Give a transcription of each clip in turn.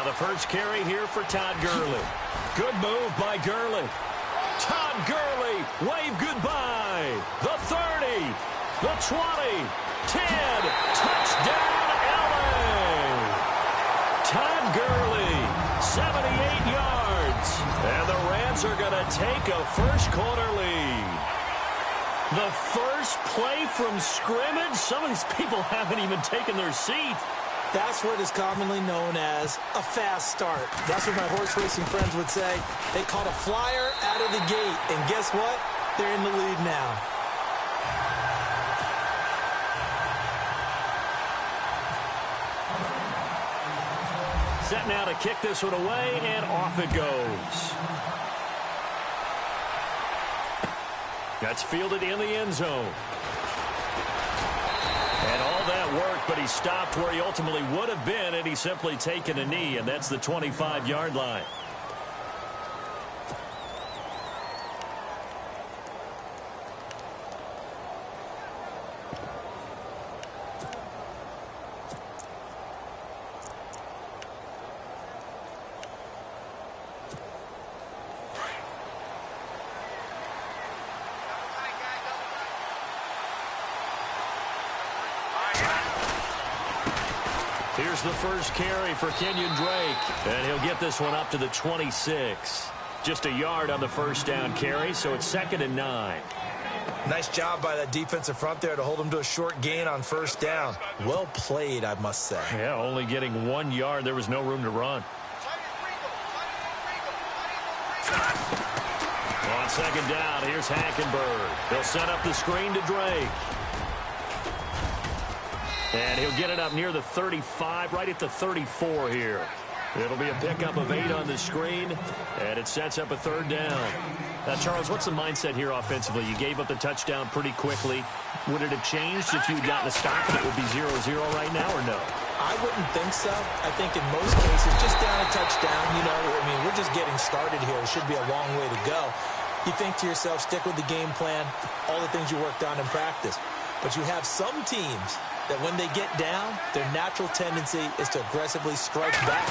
Now the first carry here for Todd Gurley. Good move by Gurley. Todd Gurley, wave goodbye. The 30, the 20, 10, touchdown LA. Todd Gurley, 78 yards. And the Rams are going to take a first quarter lead. The first play from scrimmage. Some of these people haven't even taken their seat. That's what is commonly known as a fast start. That's what my horse racing friends would say. They caught a flyer out of the gate. And guess what? They're in the lead now. Set now to kick this one away, and off it goes. That's fielded in the end zone. And all that work, but he stopped where he ultimately would have been had he simply taken a knee, and that's the 25-yard line. Here's the first carry for Kenyon Drake, and he'll get this one up to the 26. Just a yard on the first down carry, so it's 2nd and 9. Nice job by that defensive front there to hold him to a short gain on first down. Well played, I must say. Yeah, only getting 1 yard. There was no room to run. On second down, here's Hackenberg. They'll set up the screen to Drake. And he'll get it up near the 35, right at the 34 here. It'll be a pickup of 8 on the screen, and it sets up a 3rd down. Now, Charles, what's the mindset here offensively? You gave up the touchdown pretty quickly. Would it have changed if you had gotten a stop and it would be 0-0 right now, or no? I wouldn't think so. I think in most cases, just down a touchdown, you know, I mean, we're just getting started here. It should be a long way to go. You think to yourself, stick with the game plan, all the things you worked on in practice. But you have some teams that when they get down, their natural tendency is to aggressively strike back.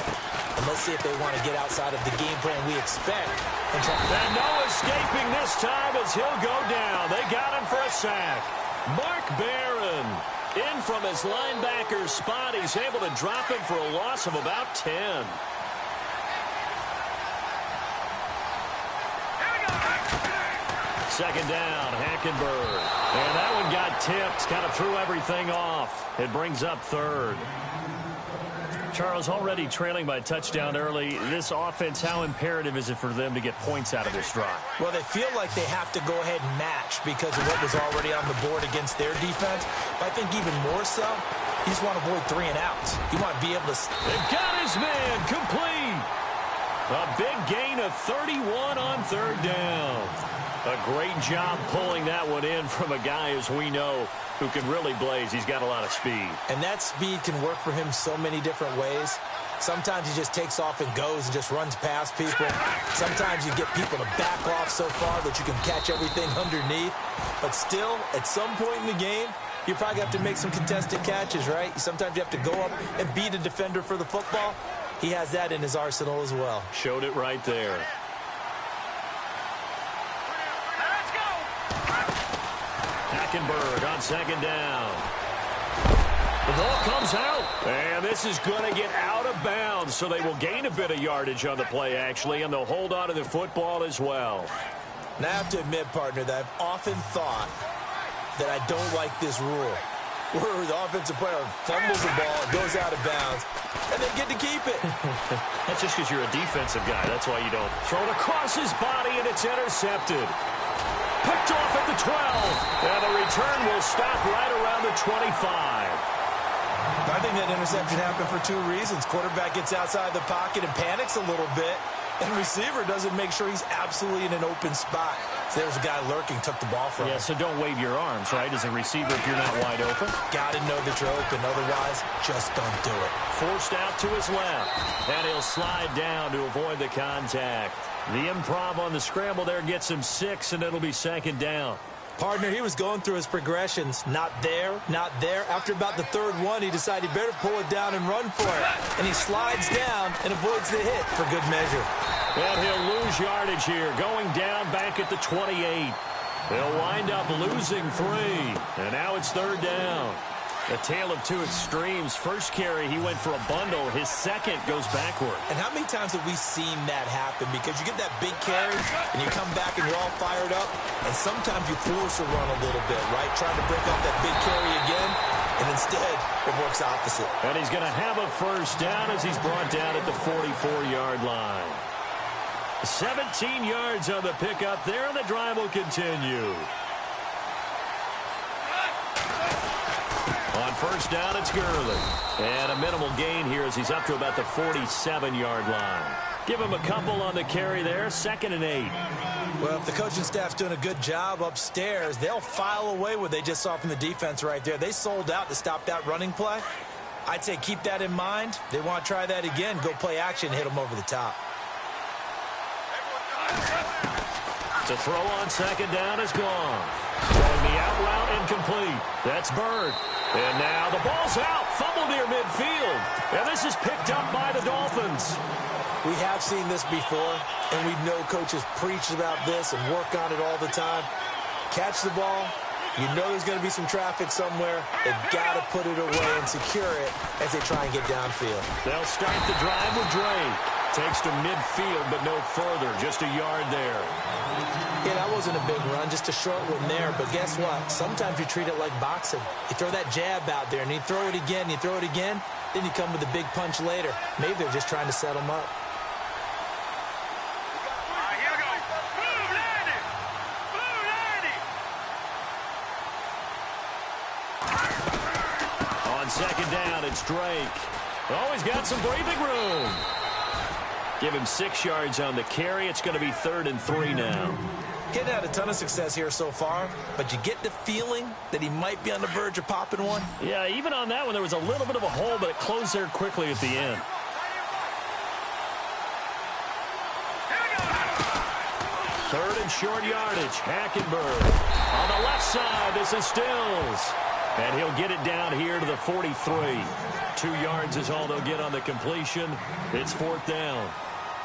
And let's see if they want to get outside of the game plan we expect. And no escaping this time as he'll go down. They got him for a sack. Mark Barron in from his linebacker spot. He's able to drop him for a loss of about 10. Second down, Hackenberg. And that one got tipped, kind of threw everything off. It brings up 3rd. Charles, already trailing by a touchdown early. This offense, how imperative is it for them to get points out of this drive? Well, they feel like they have to go ahead and match because of what was already on the board against their defense. But I think even more so, you just want to avoid 3 and outs. You want to be able to... They've got his man complete. A big gain of 31 on 3rd down. A great job pulling that one in from a guy, as we know, who can really blaze. He's got a lot of speed. And that speed can work for him so many different ways. Sometimes he just takes off and goes and just runs past people. Sometimes you get people to back off so far that you can catch everything underneath. But still, at some point in the game, you probably have to make some contested catches, right? Sometimes you have to go up and beat a defender for the football. He has that in his arsenal as well. Showed it right there. Hackenberg on second down. The ball comes out, and this is going to get out of bounds, so they will gain a bit of yardage on the play, actually, and they'll hold on to the football as well. Now, I have to admit, partner, that I've often thought that I don't like this rule, where the offensive player fumbles the ball, goes out of bounds, and they get to keep it. That's just because you're a defensive guy. That's why you don't. Throw it across his body, and it's intercepted. Picked off at the 12. And the return will stop right around the 25. I think that interception happened for 2 reasons. Quarterback gets outside the pocket and panics a little bit. And receiver doesn't make sure he's absolutely in an open spot. So there's a guy lurking, took the ball from him. Yeah, so don't wave your arms, right, as a receiver if you're not wide open. Got to know that you're open. Otherwise, just don't do it. Forced out to his left. And he'll slide down to avoid the contact. The improv on the scramble there gets him 6, and it'll be second down. Partner, he was going through his progressions. Not there, not there. After about the third one, he decided he better pull it down and run for it. And he slides down and avoids the hit for good measure. And he'll lose yardage here, going down back at the 28. He'll wind up losing 3. And now it's third down. A tale of two extremes. First carry, he went for a bundle. His second goes backward. And how many times have we seen that happen? Because you get that big carry, and you come back and you're all fired up, and sometimes you force a run a little bit, right? Trying to break up that big carry again, and instead it works opposite. And he's going to have a first down as he's brought down at the 44-yard line. 17 yards on the pickup there, and the drive will continue. On first down, it's Gurley. And a minimal gain here as he's up to about the 47-yard line. Give him a couple on the carry there, 2nd and 8. Well, if the coaching staff's doing a good job upstairs, they'll file away what they just saw from the defense right there. They sold out to stop that running play. I'd say keep that in mind. They want to try that again, go play action, hit them over the top. The throw on 2nd down is gone. Throwing the out route incomplete. That's Bird. And now the ball's out. Fumble near midfield. And this is picked up by the Dolphins. We have seen this before, and we know coaches preach about this and work on it all the time. Catch the ball. You know there's going to be some traffic somewhere. They've got to put it away and secure it as they try and get downfield. They'll start the drive with Drake. Takes to midfield, but no further. Just a yard there. Yeah, that wasn't a big run, just a short one there. But guess what? Sometimes you treat it like boxing. You throw that jab out there, and you throw it again, you throw it again, then you come with a big punch later. Maybe they're just trying to set them up. On 2nd down, it's Drake. Oh, he's got some breathing room. Give him 6 yards on the carry. It's going to be 3rd and 3 now. Getting had a ton of success here so far, but you get the feeling that he might be on the verge of popping one. Yeah, even on that one, there was a little bit of a hole, but it closed there quickly at the end. Third and short yardage. Hackenberg. On the left side, this is Stills. And he'll get it down here to the 43. 2 yards is all they'll get on the completion. It's 4th down.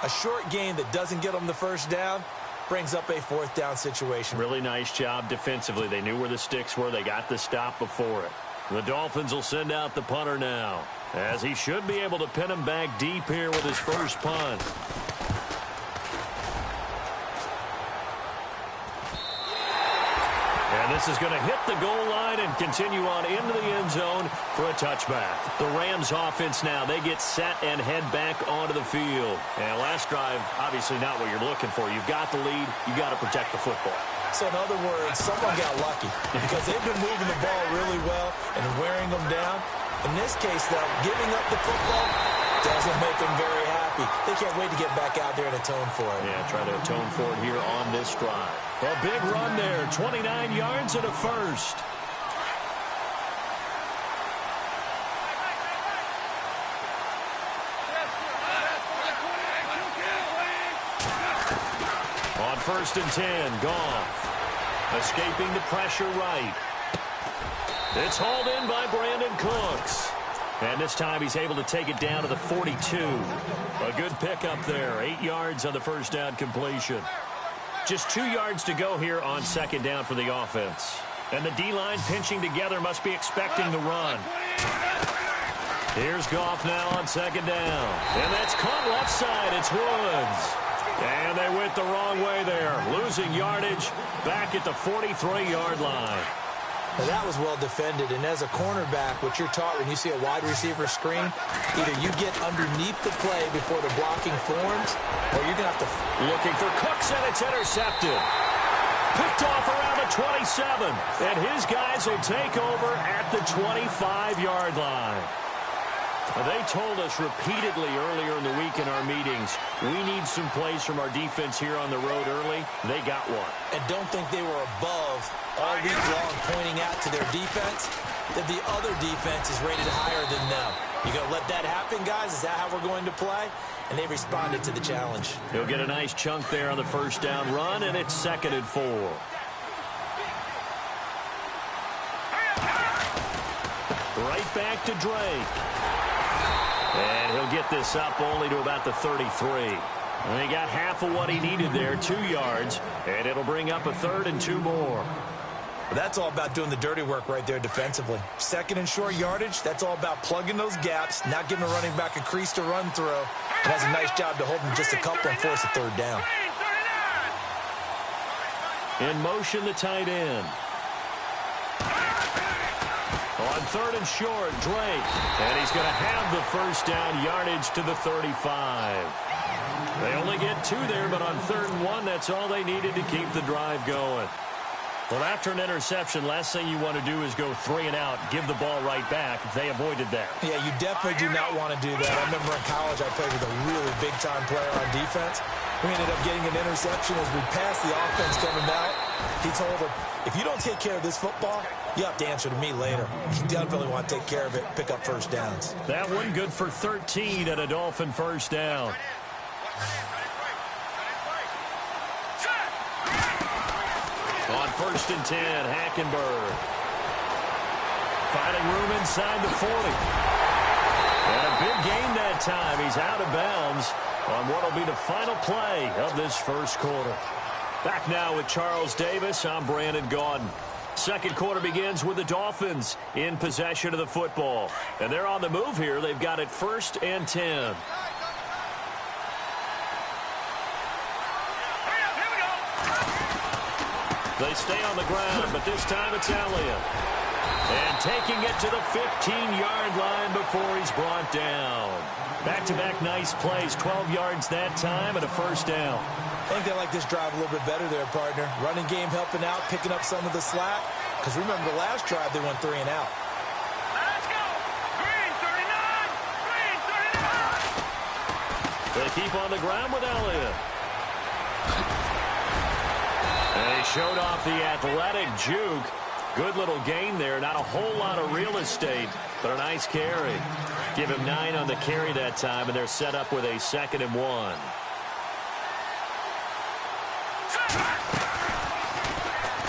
A short gain that doesn't get them the first down brings up a 4th down situation. Really nice job defensively. They knew where the sticks were. They got the stop before it. The Dolphins will send out the punter now, as he should be able to pin him back deep here with his first punt. And this is going to hit the goal line and continue on into the end zone for a touchback. The Rams offense now, they get set and head back onto the field. And last drive, obviously not what you're looking for. You've got the lead. You've got to protect the football. So in other words, someone got lucky because they've been moving the ball really well and wearing them down. In this case, though, giving up the football doesn't make them very happy. They can't wait to get back out there and atone for it. Yeah, try to atone for it here on this drive. A big run there, 29 yards and a first. On 1st and 10, Goff. Escaping the pressure right. It's hauled in by Brandon Cooks. And this time he's able to take it down to the 42. A good pickup there. 8 yards on the first down completion. Just 2 yards to go here on 2nd down for the offense. And the D-line pinching together must be expecting the run. Here's Goff now on 2nd down. And that's caught left side. It's Woods. And they went the wrong way there. Losing yardage back at the 43-yard line. Now that was well defended, and as a cornerback, what you're taught when you see a wide receiver screen, either you get underneath the play before the blocking forms, or you're going to have to... Looking for Cooks, and it's intercepted. Picked off around the 27, and his guys will take over at the 25-yard line. They told us repeatedly earlier in the week in our meetings, we need some plays from our defense here on the road early. They got one. And don't think they were above all week long pointing out to their defense that the other defense is rated higher than them. You going to let that happen, guys? Is that how we're going to play? And they responded to the challenge. He'll get a nice chunk there on the first down run, and it's 2nd and 4. Right back to Drake. And he'll get this up only to about the 33. And he got half of what he needed there, 2 yards, and it'll bring up a 3rd and 2 more. But that's all about doing the dirty work right there defensively. 2nd and short yardage, that's all about plugging those gaps, not giving a running back a crease to run through, and has a nice job to hold him just a couple and force a 3rd down. In motion, the tight end. On 3rd and short, Drake. And he's going to have the 1st down yardage to the 35. They only get 2 there, but on 3rd and 1, that's all they needed to keep the drive going. Well, after an interception, last thing you want to do is go 3 and out, give the ball right back. They avoided that. Yeah, you definitely do not want to do that. I remember in college I played with a really big-time player on defense. We ended up getting an interception as we passed the offense coming out. He told him, if you don't take care of this football, you have to answer to me later. You definitely want to take care of it, pick up 1st downs. That one good for 13 and a Dolphin 1st down. On 1st and 10, Hackenberg. Finding room inside the 40. And a big gain that time. He's out of bounds on what will be the final play of this 1st quarter. Back now with Charles Davis. I'm Brandon Gaudin. 2nd quarter begins with the Dolphins in possession of the football. And they're on the move here. They've got it 1st and 10. They stay on the ground, but this time it's Elliott. And taking it to the 15-yard line before he's brought down. Back-to-back nice plays, 12 yards that time and a 1st down. I think they like this drive a little bit better there, partner. Running game helping out, picking up some of the slack. Because remember the last drive, they went 3 and out. Let's go! Green 39! Green 39! They keep on the ground with Elliott. And he showed off the athletic juke. Good little gain there. Not a whole lot of real estate, but a nice carry. Give him 9 on the carry that time, and they're set up with a 2nd and 1.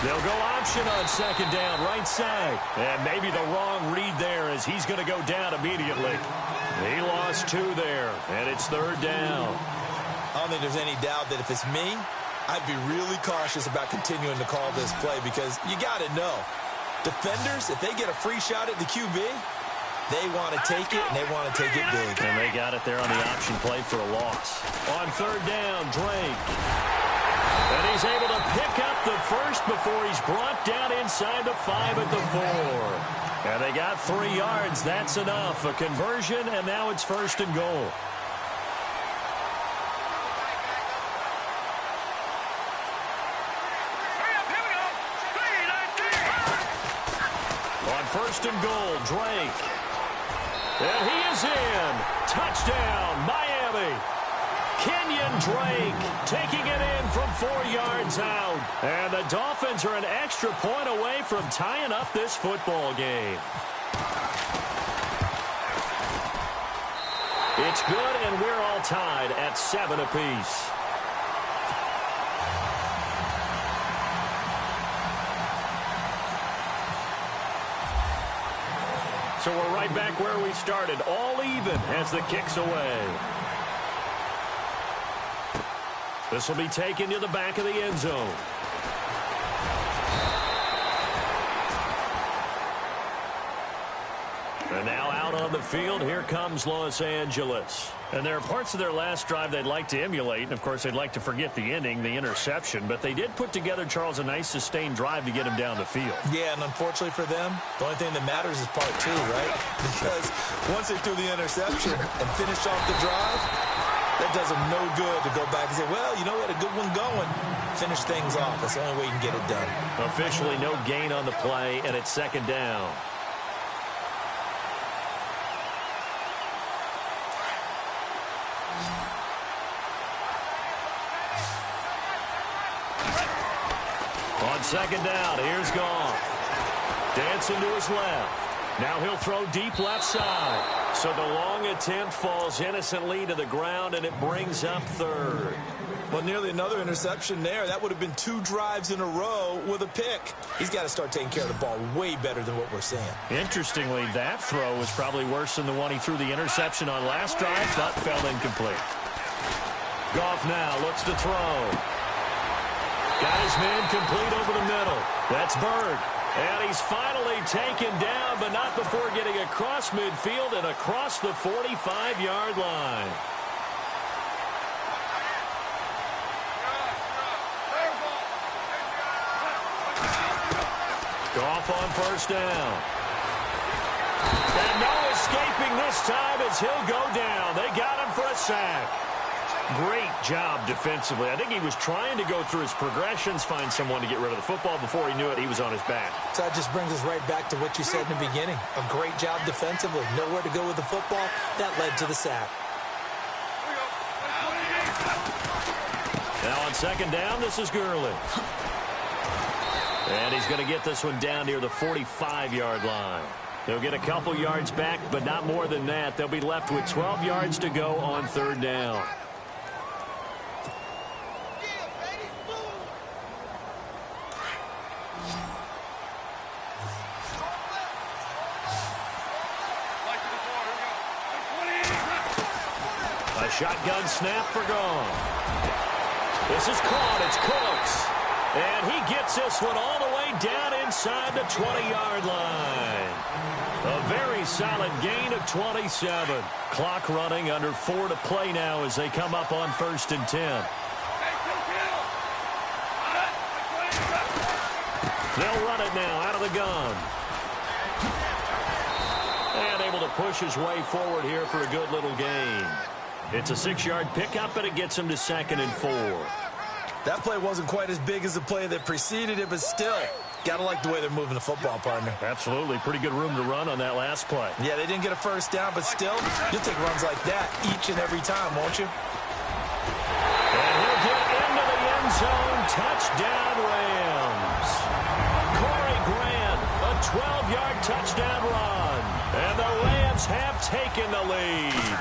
They'll go option on 2nd down, right side. And maybe the wrong read there as he's going to go down immediately. He lost 2 there, and it's 3rd down. I don't think there's any doubt that if it's me, I'd be really cautious about continuing to call this play because you got to know. Defenders, if they get a free shot at the QB, they want to take it, and they want to take it big. And they got it there on the option play for a loss. On 3rd down, Drake. And he's able to pick up the 1st before he's brought down inside the 5 at the 4. And they got 3 yards. That's enough. A conversion, and now it's 1st and goal. On 1st and goal, Drake. And he is in. Touchdown, Miami. Kenyon Drake taking it in from 4 yards out. And the Dolphins are an extra point away from tying up this football game. It's good, and we're all tied at 7 apiece. So we're right back where we started, all even as the kick's away. This will be taken to the back of the end zone. And now out on the field, here comes Los Angeles. And there are parts of their last drive they'd like to emulate. And, of course, they'd like to forget the ending, the interception. But they did put together, Charles, a nice sustained drive to get him down the field. Yeah, and unfortunately for them, the only thing that matters is part 2, right? Because once they threw the interception and finished off the drive, that does them no good to go back and say, well, you know, we had a good one going. Finish things off. That's the only way you can get it done. Officially no gain on the play, and it's 2nd down. On 2nd down, here's Goff. Dancing to his left. Now he'll throw deep left side. So the long attempt falls innocently to the ground, and it brings up third. Well, nearly another interception there. That would have been 2 drives in a row with a pick. He's got to start taking care of the ball way better than what we're seeing. Interestingly, that throw was probably worse than the one he threw the interception on last drive, but fell incomplete. Goff now looks to throw. Got his man complete over the middle. That's Bird. And he's finally taken down, but not before getting across midfield and across the 45-yard line. Goff on first down. And no escaping this time as he'll go down. They got him for a sack. Great job defensively. I think he was trying to go through his progressions, find someone to get rid of the football. Before he knew it, he was on his back. So that just brings us right back to what you said in the beginning. A great job defensively. Nowhere to go with the football. That led to the sack. Now on second down, this is Gurley. And he's going to get this one down near the 45-yard line. They'll get a couple yards back, but not more than that. They'll be left with 12 yards to go on third down. A shotgun snap for Gone. This is caught. It's Cooks. And he gets this one all the way down inside the 20-yard line. A very solid gain of 27. Clock running, under 4 to play now as they come up on 1st and 10. They'll run it now out of the gun. And able to push his way forward here for a good little gain. It's a 6-yard pickup, and it gets him to 2nd and 4. That play wasn't quite as big as the play that preceded it, but still, got to like the way they're moving the football, partner. Absolutely. Pretty good room to run on that last play. Yeah, they didn't get a first down, but still, you'll take runs like that each and every time, won't you? And he'll get into the end zone. Touchdown, Rams. Corey Grant, a 12-yard touchdown run. And the Rams have taken the lead.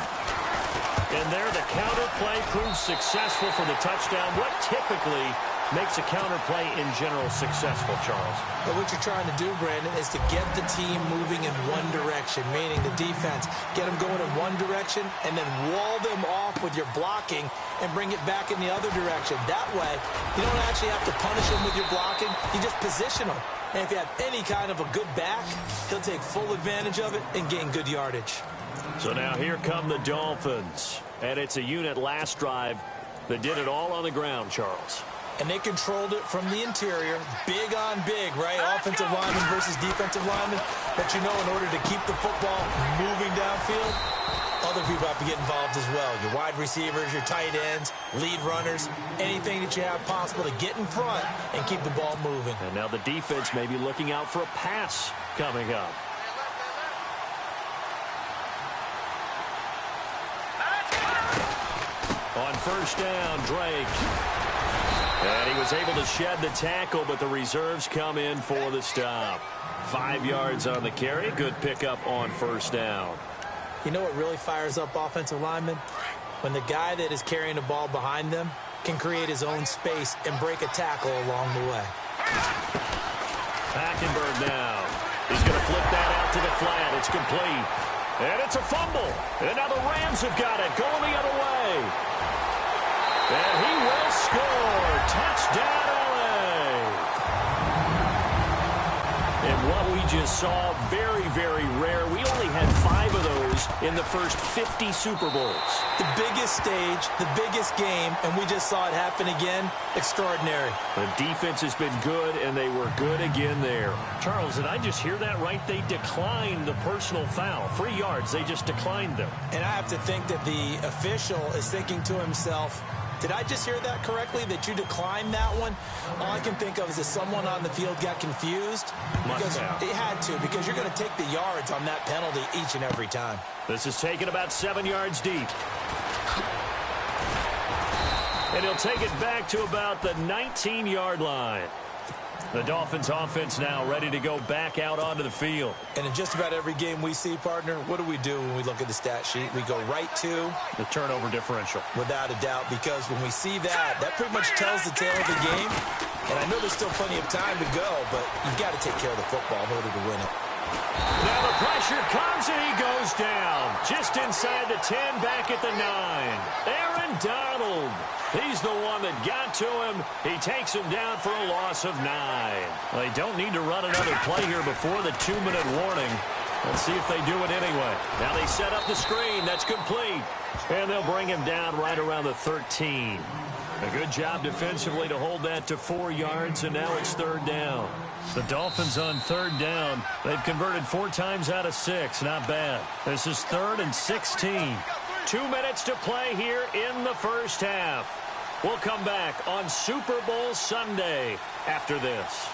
And there, the counter play proves successful for the touchdown. What typically makes a counter play in general successful, Charles? But what you're trying to do, Brandon, is to get the team moving in one direction, meaning the defense. Get them going in one direction and then wall them off with your blocking and bring it back in the other direction. That way, you don't actually have to punish them with your blocking. You just position them. And if you have any kind of a good back, he'll take full advantage of it and gain good yardage. So now here come the Dolphins. And it's a unit last drive that did it all on the ground, Charles. And they controlled it from the interior. Big on big, right? Offensive lineman versus defensive lineman. But you know, in order to keep the football moving downfield, other people have to get involved as well. Your wide receivers, your tight ends, lead runners, anything that you have possible to get in front and keep the ball moving. And now the defense may be looking out for a pass coming up. On first down, Drake. And he was able to shed the tackle, but the reserves come in for the stop. 5 yards on the carry. Good pickup on first down. You know what really fires up offensive linemen? When the guy that is carrying the ball behind them can create his own space and break a tackle along the way. Hackenberg now. He's going to flip that out to the flat. It's complete. And it's a fumble. And now the Rams have got it. Going the other way. And he will score. Touchdown, LA. And what we just saw, very, very rare. We only had 5 of those in the first 50 Super Bowls. The biggest stage, the biggest game, and we just saw it happen again. Extraordinary. The defense has been good, and they were good again there. Charles, did I just hear that right? They declined the personal foul. 3 yards, they just declined them. And I have to think that the official is thinking to himself, did I just hear that correctly, that you declined that one? All I can think of is that someone on the field got confused. Because it had to, because you're going to take the yards on that penalty each and every time. This is taken about 7 yards deep. And he'll take it back to about the 19-yard line. The Dolphins offense now ready to go back out onto the field. And in just about every game we see, partner, what do we do when we look at the stat sheet? We go right to the turnover differential. Without a doubt, because when we see that, that pretty much tells the tale of the game. And I know there's still plenty of time to go, but you've got to take care of the football in order to win it. Now the pressure comes and he goes down. Just inside the 10, back at the 9. Aaron Donald. He's the one that got to him. He takes him down for a loss of 9. They don't need to run another play here before the 2-minute warning. Let's see if they do it anyway. Now they set up the screen. That's complete. And they'll bring him down right around the 13. A good job defensively to hold that to 4 yards, and now it's 3rd down. The Dolphins on 3rd down. They've converted 4 times out of 6. Not bad. This is 3rd and 16. 2 minutes to play here in the first half. We'll come back on Super Bowl Sunday after this.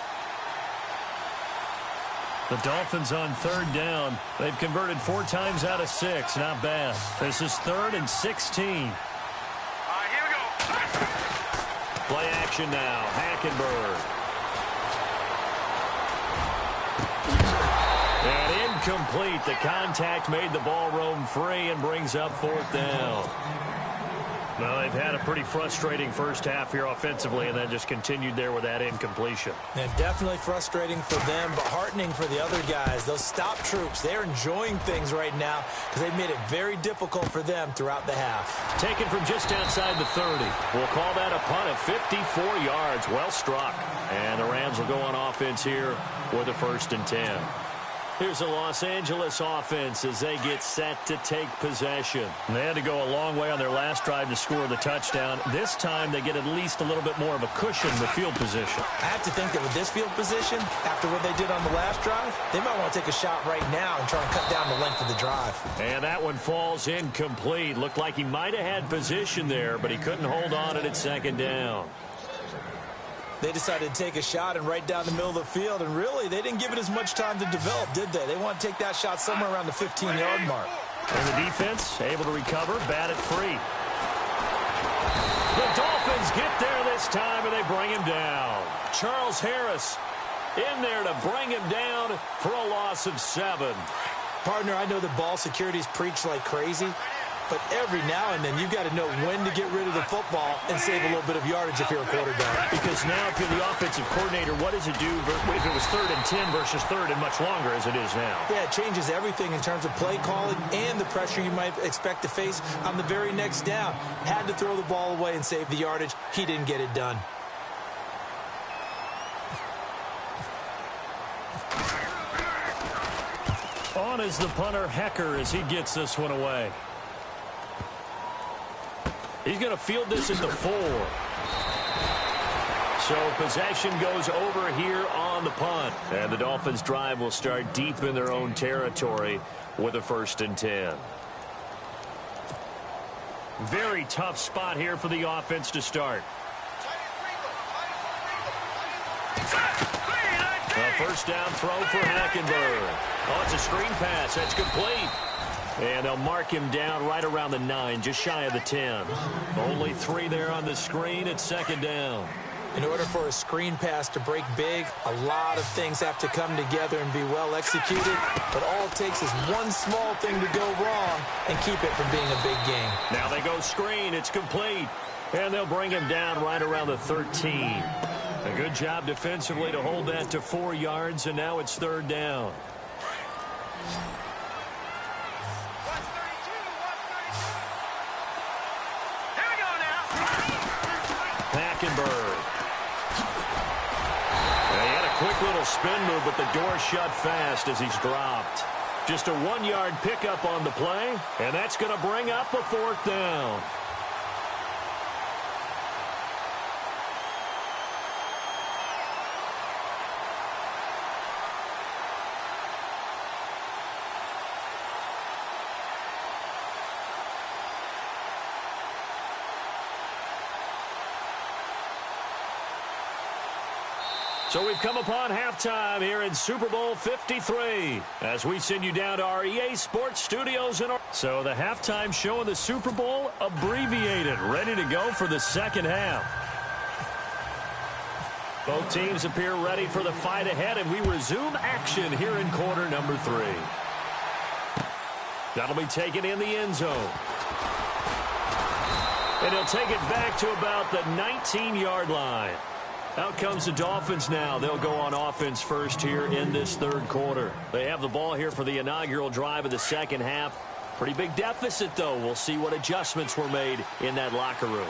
The Dolphins on 3rd down. They've converted 4 times out of 6. Not bad. This is 3rd and 16. Here we go. Play action now. Hackenberg. And incomplete. The contact made the ball roam free and brings up 4th down. Well, they've had a pretty frustrating first half here offensively, and then just continued there with that incompletion. And definitely frustrating for them, but heartening for the other guys. Those stop troops, they're enjoying things right now because they've made it very difficult for them throughout the half. Taken from just outside the 30. We'll call that a punt of 54 yards. Well struck. And the Rams will go on offense here with a 1st and 10. Here's the Los Angeles offense as they get set to take possession. They had to go a long way on their last drive to score the touchdown. This time they get at least a little bit more of a cushion in the field position. I have to think that with this field position, after what they did on the last drive, they might want to take a shot right now and try and cut down the length of the drive. And that one falls incomplete. Looked like he might have had position there, but he couldn't hold on it at 2nd down. They decided to take a shot and right down the middle of the field, and really, they didn't give it as much time to develop, did they? They want to take that shot somewhere around the 15-yard mark. And the defense able to recover, bat it free. The Dolphins get there this time, and they bring him down. Charles Harris in there to bring him down for a loss of 7. Partner, I know that ball security's preached like crazy, but every now and then you've got to know when to get rid of the football and save a little bit of yardage if you're a quarterback. Because now if you're the offensive coordinator, what does it do if it was 3rd and 10 versus 3rd and much longer as it is now? Yeah, it changes everything in terms of play calling and the pressure you might expect to face on the very next down. Had to throw the ball away and save the yardage. He didn't get it done. On is the punter, Hecker, as he gets this one away. He's going to field this at the 4. So possession goes over here on the punt. And the Dolphins' drive will start deep in their own territory with a 1st and 10. Very tough spot here for the offense to start. A 1st down throw for Hackenberg. Oh, it's a screen pass. That's complete. And they'll mark him down right around the 9, just shy of the 10. Only 3 there on the screen at 2nd down. In order for a screen pass to break big, a lot of things have to come together and be well executed. But all it takes is one small thing to go wrong and keep it from being a big game. Now they go screen. It's complete. And they'll bring him down right around the 13. A good job defensively to hold that to 4 yards, and now it's 3rd down. Hackenberg. He had a quick little spin move, but the door shut fast as he's dropped. Just a 1-yard pickup on the play, and that's going to bring up a 4th down. So we've come upon halftime here in Super Bowl 53 as we send you down to our EA Sports Studios. So the halftime show of the Super Bowl abbreviated, ready to go for the second half. Both teams appear ready for the fight ahead, and we resume action here in quarter number 3. That'll be taken in the end zone. And he'll take it back to about the 19-yard line. Out comes the Dolphins now. They'll go on offense first here in this third quarter. They have the ball here for the inaugural drive of the second half. Pretty big deficit, though. We'll see what adjustments were made in that locker room.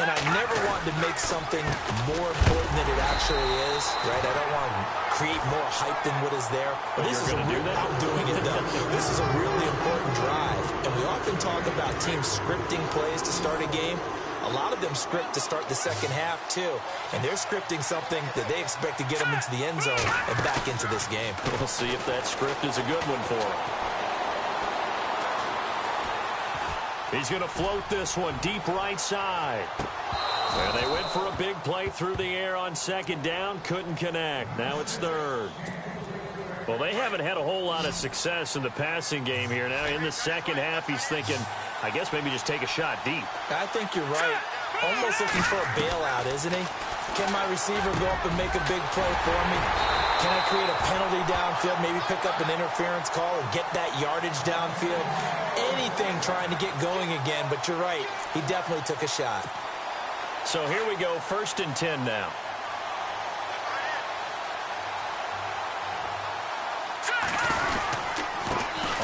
And I never want to make something more important than it actually is, right? I don't want to create more hype than what is there. But this is I'm doing it, though. This is a really important drive. And we often talk about teams scripting plays to start a game. A lot of them script to start the second half, too. And they're scripting something that they expect to get them into the end zone and back into this game. We'll see if that script is a good one for them. He's going to float this one deep right side. And they went for a big play through the air on second down. Couldn't connect. Now it's third. Well, they haven't had a whole lot of success in the passing game here. Now in the second half, he's thinking, I guess maybe just take a shot deep. I think you're right. Almost looking for a bailout, isn't he? Can my receiver go up and make a big play for me? Can I create a penalty downfield, maybe pick up an interference call and get that yardage downfield? Anything trying to get going again, but you're right. He definitely took a shot. So here we go, 1st and 10 now.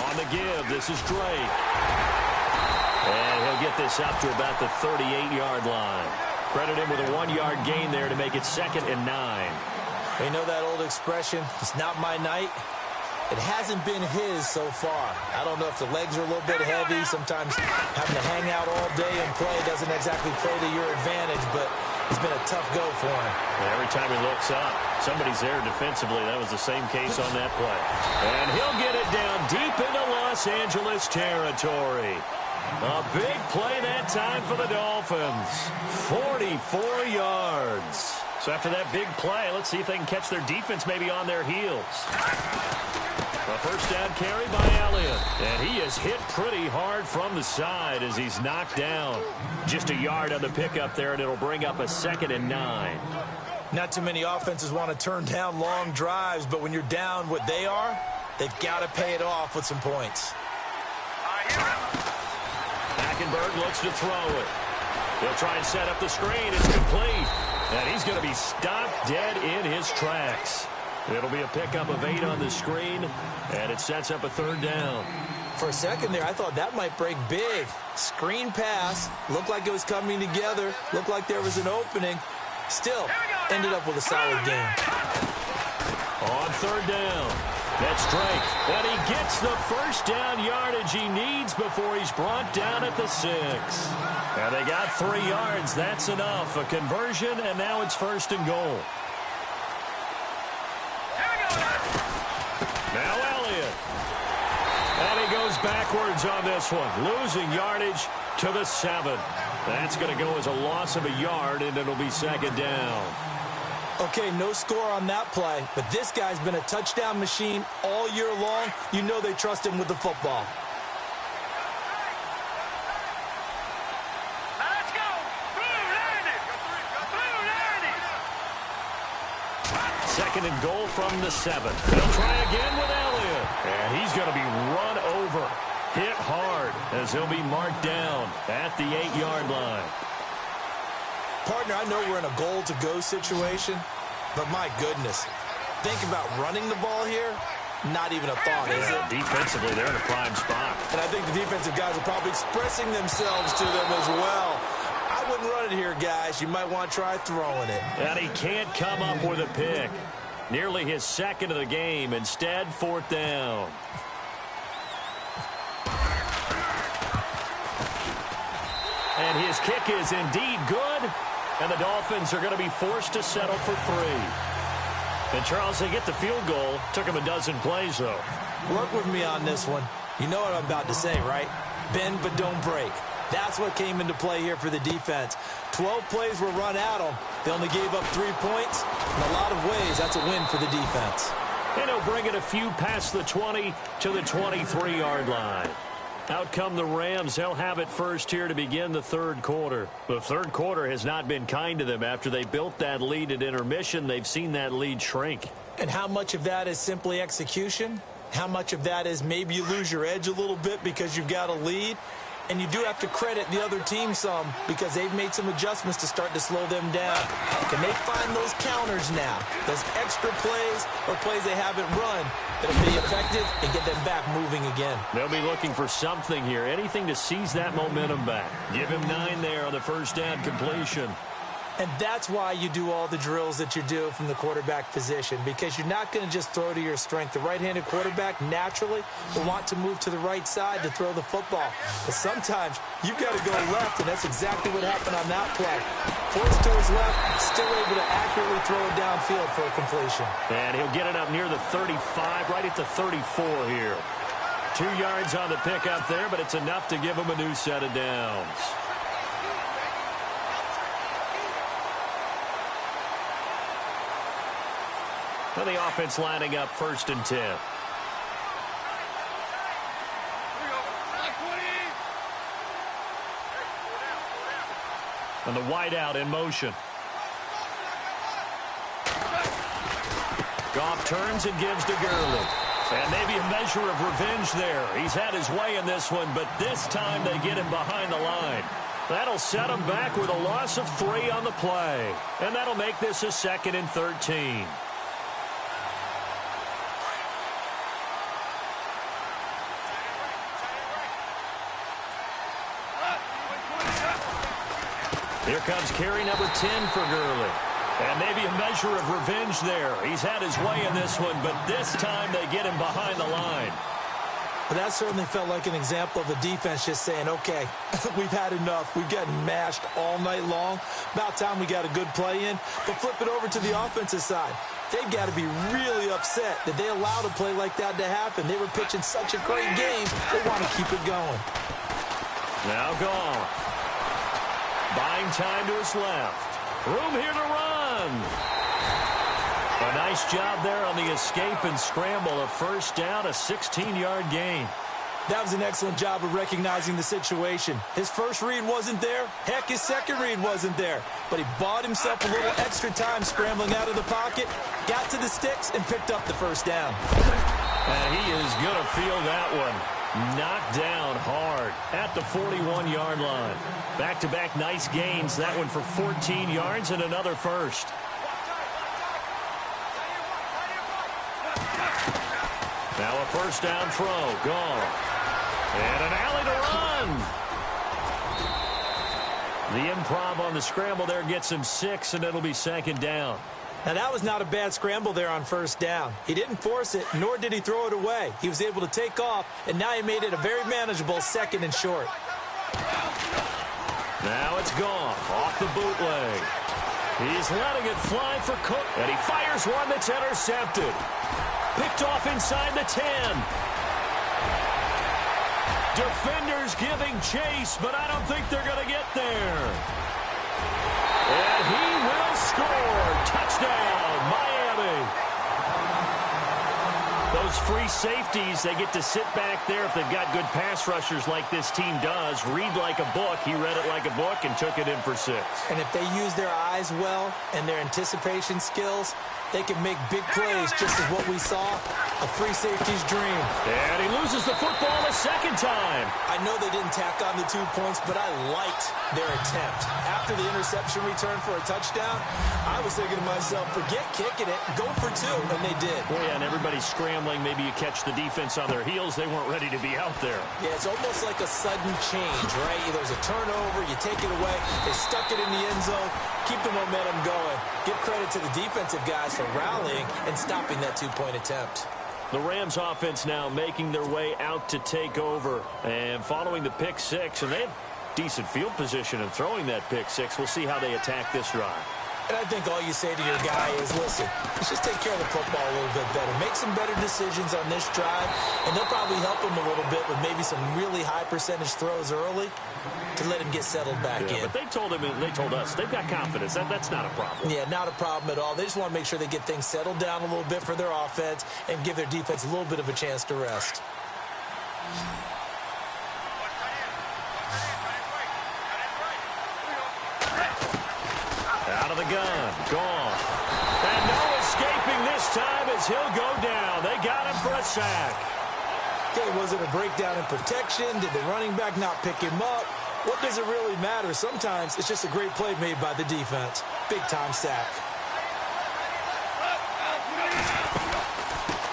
On the give, this is Drake. And he'll get this up to about the 38-yard line. Credit him with a 1-yard gain there to make it 2nd and 9. You know that old expression, it's not my night? It hasn't been his so far. I don't know if the legs are a little bit heavy. Sometimes having to hang out all day and play doesn't exactly play to your advantage, but it's been a tough go for him. Every time he looks up, somebody's there defensively. That was the same case on that play. And he'll get it down deep into Los Angeles territory. A big play that time for the Dolphins. 44 yards. So after that big play, let's see if they can catch their defense maybe on their heels. A first down carry by Elliott. And he is hit pretty hard from the side as he's knocked down. Just a yard on the pickup there, and it'll bring up a 2nd and 9. Not too many offenses want to turn down long drives, but when you're down what they are, they've got to pay it off with some points. Hackenberg looks to throw it. He'll try and set up the screen. It's complete. And he's going to be stopped dead in his tracks. It'll be a pickup of 8 on the screen, and it sets up a 3rd down. For a second there, I thought that might break big. Screen pass. Looked like it was coming together. Looked like there was an opening. Still, ended up with a solid game. On 3rd down. That's Drake. And he gets the first down yardage he needs before he's brought down at the 6. And they got 3 yards. That's enough. A conversion, and now it's 1st and goal. Now Elliott. And he goes backwards on this one. Losing yardage to the 7. That's going to go as a loss of a yard, and it'll be 2nd down. Okay, no score on that play, but this guy's been a touchdown machine all year long. You know they trust him with the football. Let's go! Blue 2nd and goal from the 7. They'll try again with Elliott. And he's going to be run over. Hit hard as he'll be marked down at the 8-yard line. Partner, I know we're in a goal-to-go situation, but my goodness, think about running the ball here. Not even a thought, is it? Defensively, they're in a prime spot. And I think the defensive guys are probably expressing themselves to them as well. I wouldn't run it here, guys. You might want to try throwing it. And he can't come up with a pick. Nearly his 2nd of the game. Instead, 4th down. And his kick is indeed good. And the Dolphins are going to be forced to settle for 3. And, Charles, they get the field goal. Took him a dozen plays, though. Work with me on this one. You know what I'm about to say, right? Bend but don't break. That's what came into play here for the defense. 12 plays were run at them. They only gave up 3 points. In a lot of ways, that's a win for the defense. And he'll bring it a few past the 20 to the 23-yard line. Out come the Rams. They'll have it first here to begin the third quarter. The third quarter has not been kind to them. After they built that lead at intermission, they've seen that lead shrink. And how much of that is simply execution? How much of that is maybe you lose your edge a little bit because you've got a lead? And you do have to credit the other team some because they've made some adjustments to start to slow them down. Can they find those counters now, those extra plays or plays they haven't run that'll be effective and get them back moving again? They'll be looking for something here, anything to seize that momentum back. Give him 9 there on the first down completion. And that's why you do all the drills that you do from the quarterback position, because you're not going to just throw to your strength. The right-handed quarterback naturally will want to move to the right side to throw the football. But sometimes you've got to go left, and that's exactly what happened on that play. Forced to his left, still able to accurately throw it downfield for a completion. And he'll get it up near the 35, right at the 34 here. 2 yards on the pickup there, but it's enough to give him a new set of downs. Well, the offense lining up 1st and 10. And the wideout in motion. Goff turns and gives to Gurley. And maybe a measure of revenge there. He's had his way in this one, but this time they get him behind the line. That'll set him back with a loss of 3 on the play. And that'll make this a 2nd and 13. Here comes carry number 10 for Gurley. And maybe a measure of revenge there. He's had his way in this one, but this time they get him behind the line. But that certainly felt like an example of the defense just saying, okay, we've had enough. We've gotten mashed all night long. About time we got a good play in. But flip it over to the offensive side. They've got to be really upset that they allowed a play like that to happen. They were pitching such a great game, they want to keep it going. Now Goff. Buying time to his left. Room here to run. A nice job there on the escape and scramble. A first down, a 16-yard gain. That was an excellent job of recognizing the situation. His first read wasn't there. Heck, his second read wasn't there. But he bought himself a little extra time scrambling out of the pocket, got to the sticks, and picked up the first down. And he is going to feel that one. Knocked down hard at the 41-yard line. Back-to-back nice gains. That one for 14 yards and another first. Now a first down throw. Gone. And an alley to run. The improv on the scramble there gets him 6, and it'll be 2nd down. Now, that was not a bad scramble there on first down. He didn't force it, nor did he throw it away. He was able to take off, and now he made it a very manageable 2nd and short. Now it's Goff off the bootleg. He's letting it fly for Cook, and he fires one that's intercepted. Picked off inside the 10. Defenders giving chase, but I don't think they're going to get there. And he will score. Touchdown, Miami. Those free safeties, they get to sit back there if they've got good pass rushers like this team does. Read like a book. He read it like a book and took it in for 6. And if they use their eyes well and their anticipation skills, they can make big plays, just as what we saw, a free safety's dream. And he loses the football a 2nd time. I know they didn't tack on the 2 points, but I liked their attempt. After the interception return for a touchdown, I was thinking to myself, forget kicking it, go for 2, and they did. Well, yeah, and everybody's scrambling. Maybe you catch the defense on their heels. They weren't ready to be out there. Yeah, it's almost like a sudden change, right? There's a turnover, you take it away, they stuck it in the end zone, keep the momentum going. Give credit to the defensive guys for rallying and stopping that 2-point attempt. The Rams offense now making their way out to take over. And following the pick 6, and they have decent field position in throwing that pick 6. We'll see how they attack this drive. And I think all you say to your guy is, listen, let's just take care of the football a little bit better. Make some better decisions on this drive, and they'll probably help him a little bit with maybe some really high percentage throws early to let him get settled back in. But they told him, and they told us, they've got confidence. That's not a problem. Yeah, not a problem at all. They just want to make sure they get things settled down a little bit for their offense and give their defense a little bit of a chance to rest. Out of the gun. Gone. And no escaping this time as he'll go down. They got him for a sack. Okay, was it a breakdown in protection? Did the running back not pick him up? What does it really matter? Sometimes it's just a great play made by the defense. Big-time sack.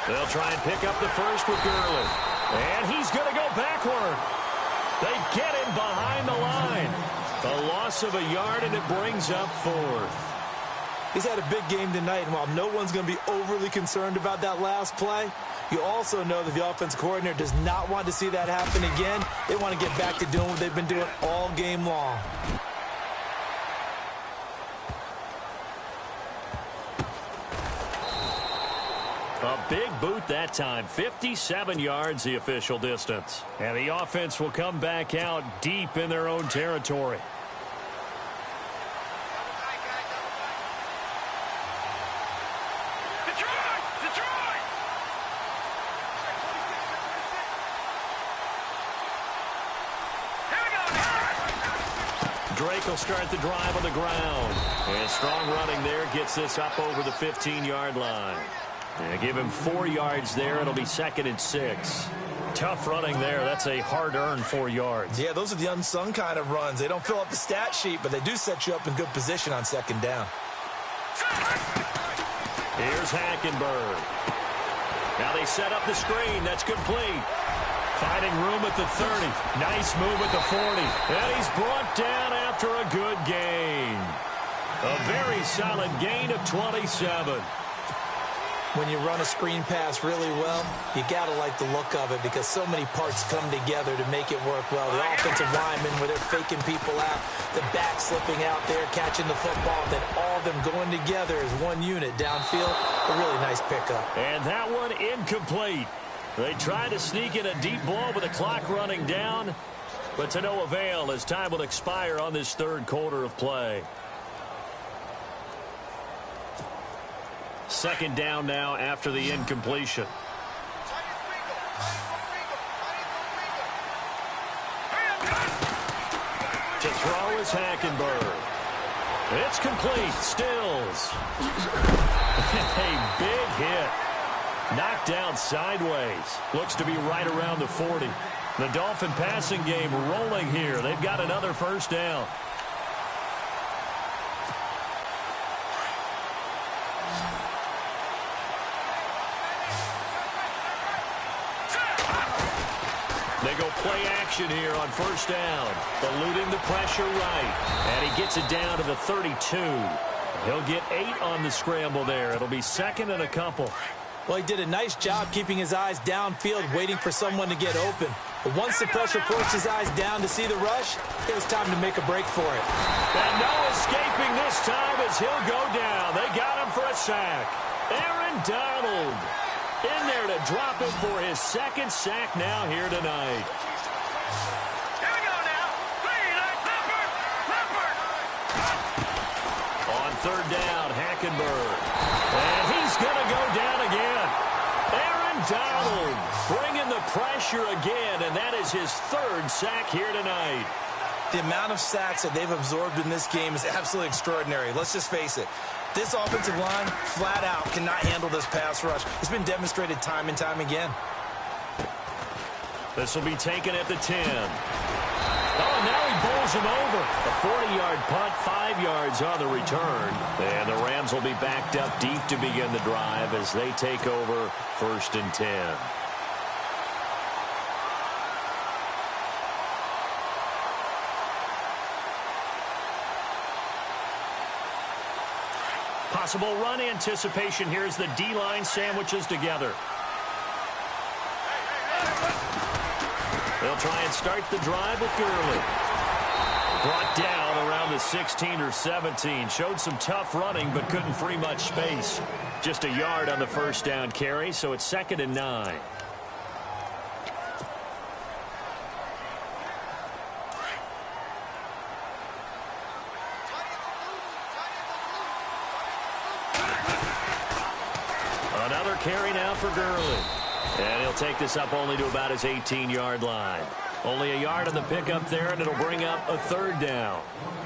They'll try and pick up the first with Gurley. And he's going to go backward. They get him behind the line. The loss of a yard, and it brings up fourth. He's had a big game tonight, and while no one's going to be overly concerned about that last play, you also know that the offense coordinator does not want to see that happen again. They want to get back to doing what they've been doing all game long. A big boot that time. 57 yards the official distance. And the offense will come back out deep in their own territory. Drake will start the drive on the ground. And strong running there gets this up over the 15-yard line. And give him 4 yards there. It'll be 2nd and 6. Tough running there. That's a hard-earned 4 yards. Yeah, those are the unsung kind of runs. They don't fill up the stat sheet, but they do set you up in good position on 2nd down. Here's Hackenberg. Now they set up the screen. That's complete. Finding room at the 30. Nice move at the 40. And he's brought down after a good gain. A very solid gain of 27. When you run a screen pass really well, you got to like the look of it because so many parts come together to make it work well. The offensive linemen, where they're faking people out, the back slipping out there, catching the football, then all of them going together as one unit downfield. A really nice pickup. And that one incomplete. They tried to sneak in a deep ball with the clock running down, but to no avail as time will expire on this 3rd quarter of play. 2nd down now after the incompletion. To throw is Hackenberg. It's complete. Stills. A big hit. Knocked down sideways. Looks to be right around the 40. The Dolphin passing game rolling here. They've got another 1st down. They go play action here on 1st down. Eluding the pressure right. And he gets it down to the 32. He'll get 8 on the scramble there. It'll be 2nd and a couple. Well, he did a nice job keeping his eyes downfield, waiting for someone to get open. But once the pressure forced his eyes down to see the rush, it was time to make a break for it. And no escaping this time as he'll go down. They got him for a sack. Aaron Donald in there to drop him for his 2nd sack now here tonight. Here we go now. On 3rd down, Hackenberg. And he's going to go down again. Aaron Donald bringing the pressure again, and that is his 3rd sack here tonight. The amount of sacks that they've absorbed in this game is absolutely extraordinary. Let's just face it. This offensive line, flat out, cannot handle this pass rush. It's been demonstrated time and time again. This will be taken at the 10. Oh, now he bowls him over. A 40-yard punt, 5 yards on the return. And the Rams will be backed up deep to begin the drive as they take over 1st and 10. Possible run anticipation here as the D-line sandwiches together. They'll try and start the drive with Gurley. Brought down around the 16 or 17. Showed some tough running, but couldn't free much space. Just a yard on the 1st down carry, so it's 2nd and 9. Another carry now for Gurley. And he'll take this up only to about his 18-yard line. Only a yard on the pickup there, and it'll bring up a third down.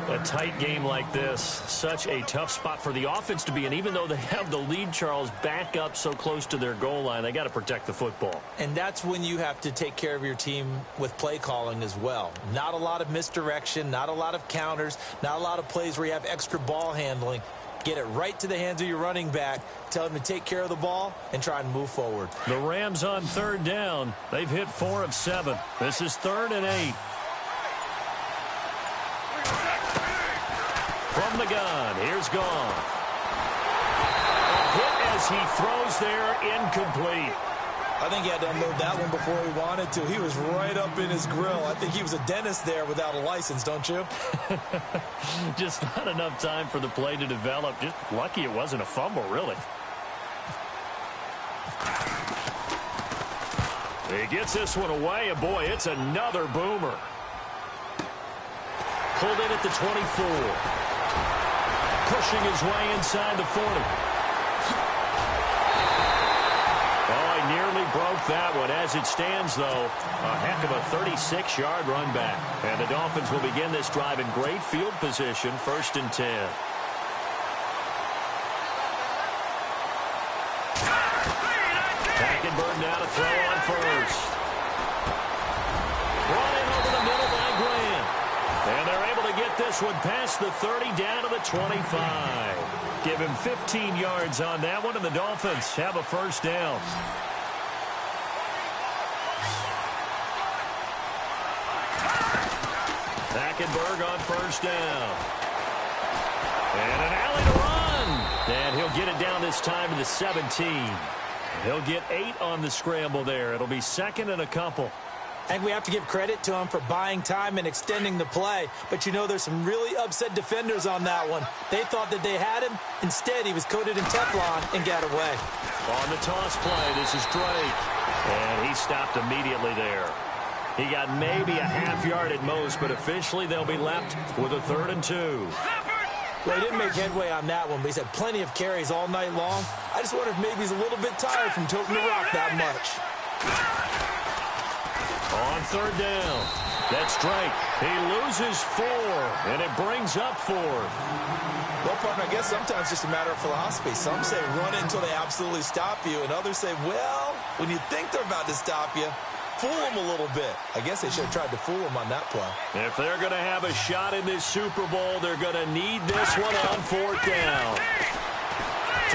A tight game like this, such a tough spot for the offense to be in. Even though they have the lead, Charles, back up so close to their goal line, they got to protect the football. And that's when you have to take care of your team with play calling as well. Not a lot of misdirection, not a lot of counters, not a lot of plays where you have extra ball handling. Get it right to the hands of your running back. Tell him to take care of the ball and try and move forward. The Rams on third down. They've hit 4 of 7. This is 3rd and 8. From the gun, here's Goff. A hit as he throws there, incomplete. I think he had to unload that one before he wanted to. He was right up in his grill. I think he was a dentist there without a license, don't you? Just not enough time for the play to develop. Just lucky it wasn't a fumble, really. He gets this one away, and boy, it's another boomer. Pulled in at the 24. Pushing his way inside the 40. Nearly broke that one. As it stands, though, a heck of a 36-yard run back. And the Dolphins will begin this drive in great field position, 1st and 10. Hackenberg now to throw on first. Brought in over the middle by Grant. And they're able to get this one past the 30 down to the 25. Give him 15 yards on that one, and the Dolphins have a first down. Hackenberg on first down. And an alley to run. And he'll get it down this time to the 17. He'll get 8 on the scramble there. It'll be 2nd and a couple. I think we have to give credit to him for buying time and extending the play. But, you know, there's some really upset defenders on that one. They thought that they had him. Instead, he was coated in Teflon and got away. On the toss play, this is Drake. And he stopped immediately there. He got maybe a half yard at most, but officially they'll be left with a 3rd and 2. Well, he didn't make headway on that one, but he's had plenty of carries all night long. I just wonder if maybe he's a little bit tired from toting the rock that much. On 3rd down, that's Drake. He loses 4, and it brings up 4th. Well, partner, I guess sometimes it's just a matter of philosophy. Some say run it until they absolutely stop you, and others say, well, when you think they're about to stop you, fool them a little bit. I guess they should have tried to fool them on that play. If they're going to have a shot in this Super Bowl, they're going to need this one on 4th down.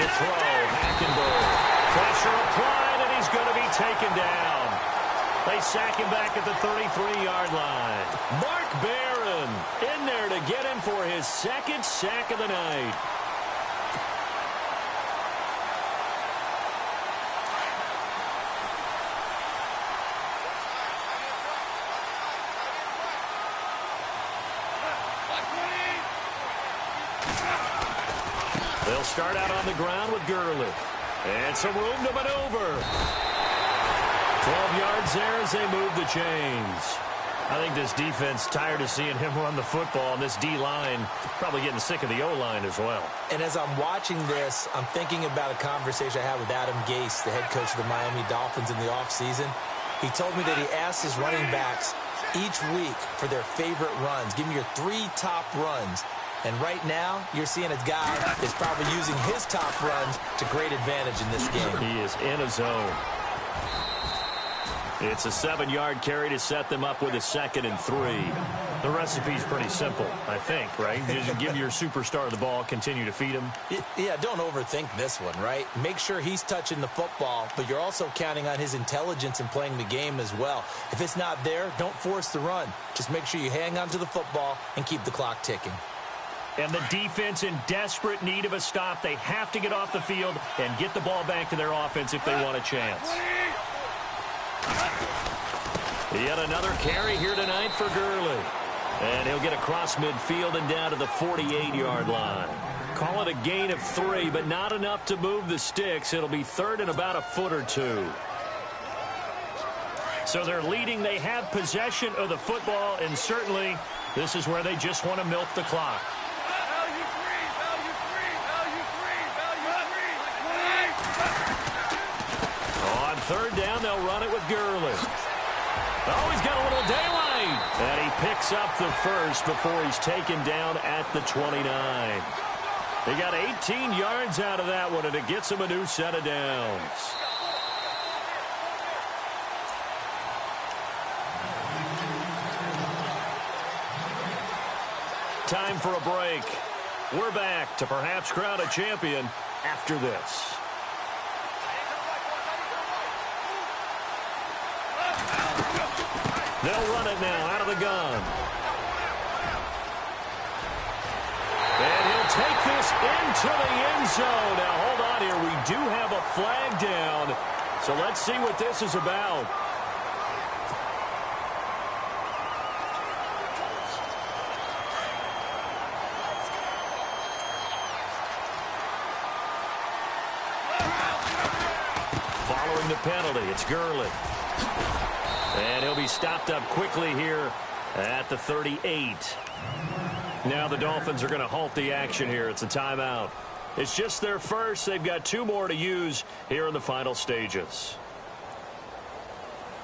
To throw, Hackenberg. Pressure applied, and he's going to be taken down. They sack him back at the 33-yard line. Mark Barron in there to get him for his 2nd sack of the night. They'll start out on the ground with Gurley. And some room to maneuver. 12 yards there as they move the chains. I think this defense tired of seeing him run the football, and this D-line probably getting sick of the O-line as well. And as I'm watching this, I'm thinking about a conversation I had with Adam Gase, the head coach of the Miami Dolphins in the offseason. He told me that he asked his running backs each week for their favorite runs. Give me your 3 top runs. And right now, you're seeing a guy is probably using his top runs to great advantage in this game. He is in a zone. It's a 7-yard carry to set them up with a 2nd and 3. The recipe's pretty simple, I think, right? Just give your superstar the ball, continue to feed him. Yeah, don't overthink this one, right? Make sure he's touching the football, but you're also counting on his intelligence in playing the game as well. If it's not there, don't force the run. Just make sure you hang on to the football and keep the clock ticking. And the defense in desperate need of a stop. They have to get off the field and get the ball back to their offense if they want a chance. Yet another carry here tonight for Gurley. And he'll get across midfield and down to the 48-yard line. Call it a gain of 3, but not enough to move the sticks. It'll be 3rd and about a foot or 2. So they're leading. They have possession of the football, and certainly this is where they just want to milk the clock. On 3rd down, they'll run it with Gurley. Oh, he's got a little daylight. And he picks up the first before he's taken down at the 29. He got 18 yards out of that one, and it gets him a new set of downs. Time for a break. We're back to perhaps crown a champion after this. They'll run it now out of the gun. And he'll take this into the end zone. Now, hold on here. We do have a flag down. So let's see what this is about. Following the penalty, it's Gurley. And he'll be stopped up quickly here at the 38. Now the Dolphins are going to halt the action here. It's a timeout. It's just their first. They've got 2 more to use here in the final stages.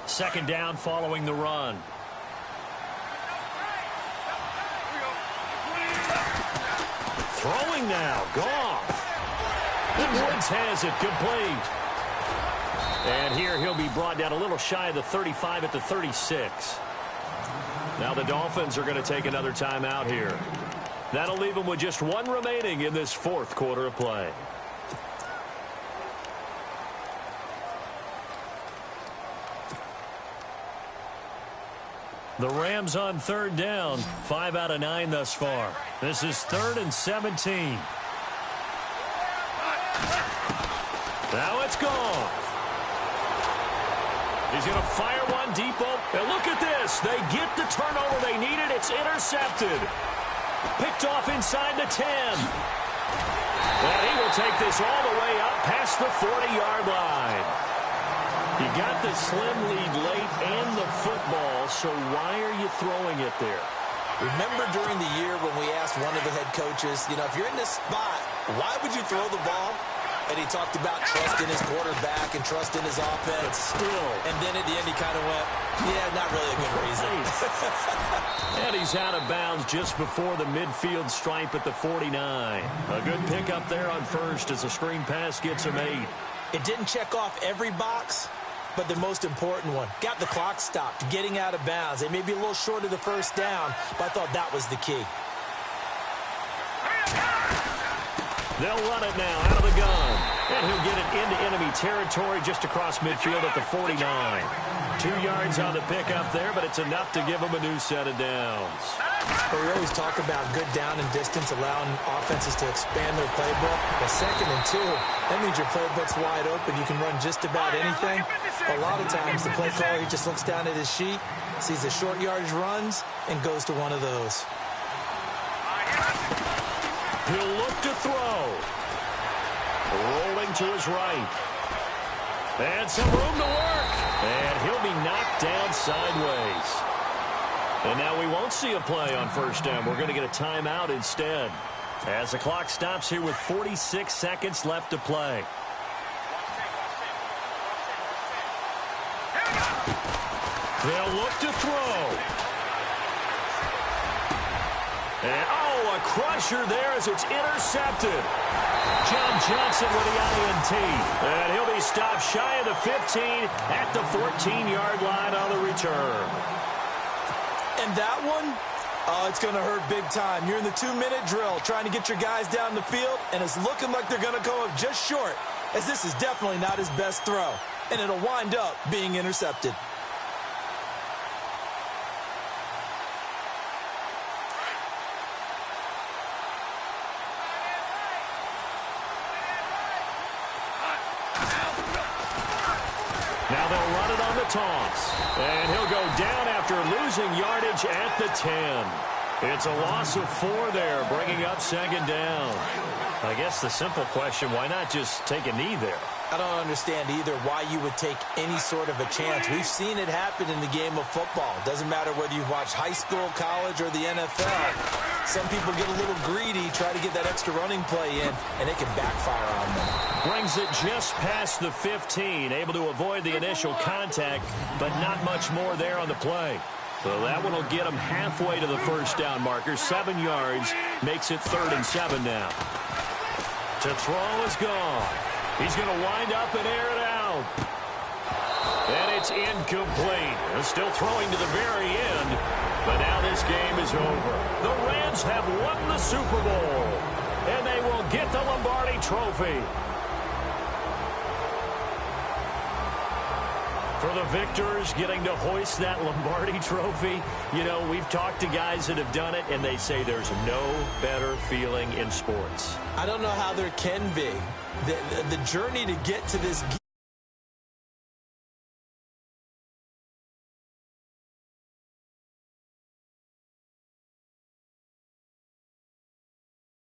Second down following the run. Throwing now. Goff. And Woods has it complete. And here he'll be brought down a little shy of the 35 at the 36. Now the Dolphins are going to take another timeout here. That'll leave them with just 1 remaining in this 4th quarter of play. The Rams on 3rd down. 5 out of 9 thus far. This is 3rd and 17. Now it's gone. He's going to fire one deep. And look at this. They get the turnover they needed. It's intercepted. Picked off inside the 10. And he will take this all the way up past the 40-yard line. You got the slim lead late and the football, so why are you throwing it there? Remember during the year when we asked one of the head coaches, you know, if you're in this spot, why would you throw the ball? And he talked about trust in his quarterback and trust in his offense. Still. And then at the end he kind of went, yeah, not really a good reason. And he's out of bounds just before the midfield stripe at the 49. A good pickup there on first as a screen pass gets him 8. It didn't check off every box, but the most important one. Got the clock stopped, getting out of bounds. They may be a little short of the first down, but I thought that was the key. They'll run it now out of the gun. And he'll get it into enemy territory just across midfield at the 49. 2 yards on the pickup there, but it's enough to give him a new set of downs. But we always talk about good down and distance, allowing offenses to expand their playbook. But 2nd and 2, that means your playbook's wide open. You can run just about anything. But a lot of times the play caller, he just looks down at his sheet, sees the short yardage runs, and goes to one of those. He'll look to throw. Rolling to his right. And some room to work. And he'll be knocked down sideways. And now we won't see a play on first down. We're going to get a timeout instead. As the clock stops here with 46 seconds left to play. They'll look to throw. And, a crusher there as it's intercepted. John Johnson with the INT. And he'll be stopped shy of the 15 at the 14-yard line on the return. And that one, it's going to hurt big time. You're in the 2-minute drill trying to get your guys down the field, and it's looking like they're going to come up just short, as this is definitely not his best throw. And it'll wind up being intercepted. Now they'll run it on the toss. And he'll go down after losing yardage at the 10. It's a loss of 4 there, bringing up 2nd down. I guess the simple question, why not just take a knee there? I don't understand either why you would take any sort of a chance. We've seen it happen in the game of football. Doesn't matter whether you've watched high school, college, or the NFL. Some people get a little greedy, try to get that extra running play in, and it can backfire on them. Brings it just past the 15, able to avoid the initial contact, but not much more there on the play. So that one will get him halfway to the first down marker. 7 yards, makes it 3rd and 7 now. To throw is gone. He's going to wind up and air it out. And it's incomplete. Still throwing to the very end. But now this game is over. The Rams have won the Super Bowl. And they will get the Lombardi Trophy. For the victors, getting to hoist that Lombardi Trophy, you know, we've talked to guys that have done it, and they say there's no better feeling in sports. I don't know how there can be. The journey to get to this